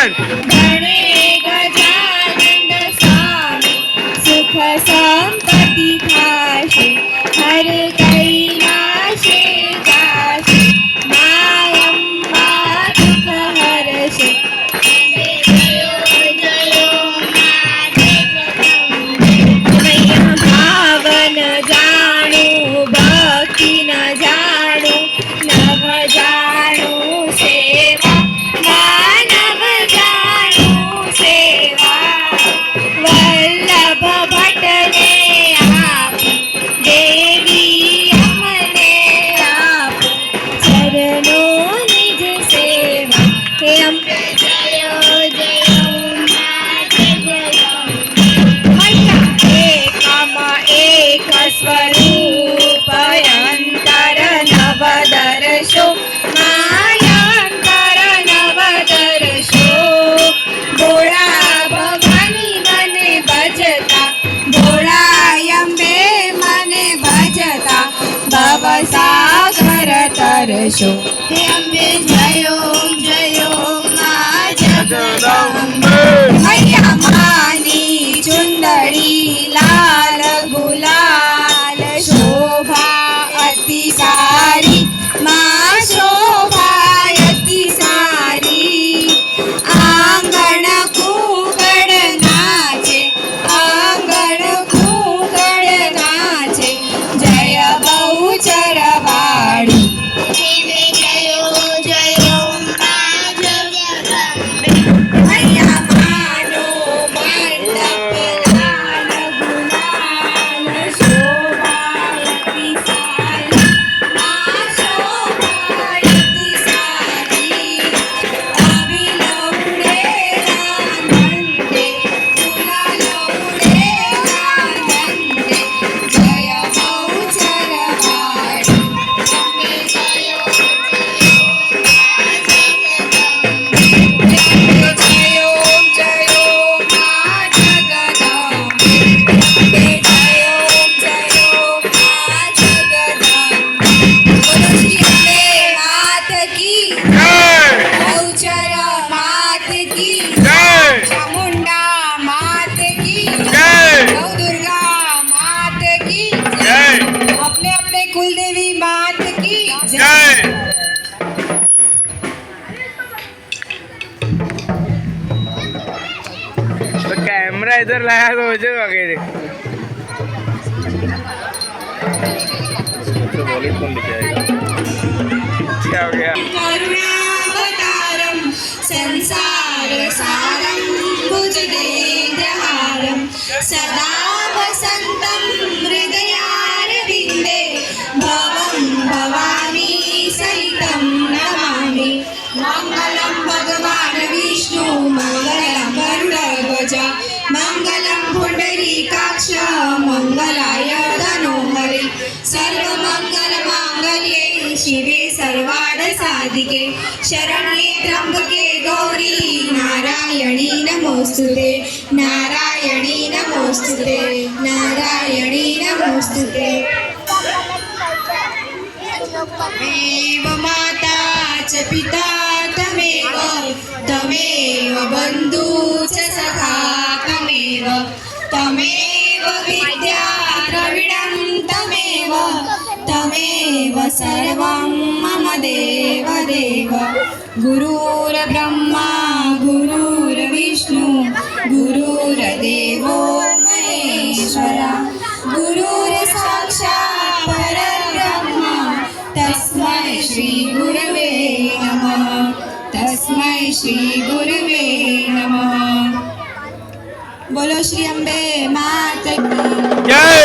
गणे गजानंद स्वामी सुख संपत्ती थाशे हर कैलाशे जाशे मायंबा दुःख हरशे भावन जाणू भक्ती न जाणू नभ जाणू सेवा मानव जाणू सेवा वल्लभ भटने आप देवी अमने आप चरणों निज सेवा हे अम्बे जयो जयो माते जयो मैया एकम एक स्वरूप अंतर नवदर्शो मायांतर नवदर्शो भोळा भवानी मने भजता भोळा अंबे मने भजता भवसागर तरशो हे अम्बे जयो जयो मा जगदम्बे मैया मानी चुंदड़ी लाल गुलाल शोभा अति सारी माँ शोभा अति सारी आंगण खूगड़ नाचे आंगण खूगड़ नाचे जय बहुचर वाड़ी जयो जयो माँ जगदम्बे मैया मानो मंडप लाल गुलाल शोभा अति सारी माँ शोभा अति सारी अभिलौडे आनंदे तुला लौडे आनंदे जय बहुचर वाड़ी अम्बे जयो जयो जयो माँ जगदम्बे अम्बे जयो जयो माँ जगदम्बे बोलो श्री अम्बे मात की बहुचर मात की चामुंडा मात की नवदुर्गा मात की अपने अपने कुलदेवी मात की जय। तो कैमरा इधर लाया तो हो जाएगा बॉलीवुड कौन लेके आएगा क्या हो गया करुणावतारं संसार सारं भुजगेन्द्रहारं सदा वसन्तं हृदयारविन्दे भवं भवानी सहितं नमामि मङ्गलं भगवान् विष्णु मङ्गलं गरुडध्वज मङ्गलं पुण्डरीकाक्ष मङ्गलाय धनोहरि सर्वमङ्गलमाङ्गल्ये शिवे सर्वार्थसाधिके शरण्ये त्र्यम्बके गौरी नारायणी नमोस्तुते नारायणी नमोस्तुते नारायणी नमोस्तुते तमेव माता च पिता तमेव तमेव बन्धु च सखा तमेव तमेव विद्या द्रविणं तमेव तमेव सर्वं मम देव देव गुरुर्ब्रह्मा गुरुर्विष्णु गुरुर्देवो महेश्वरा गुरुर्साक्षात् परब्रह्म तस्मै श्री गुरवे नमः तस्मै श्री गुरवे नमः। बोलो श्री अम्बे माता की जय।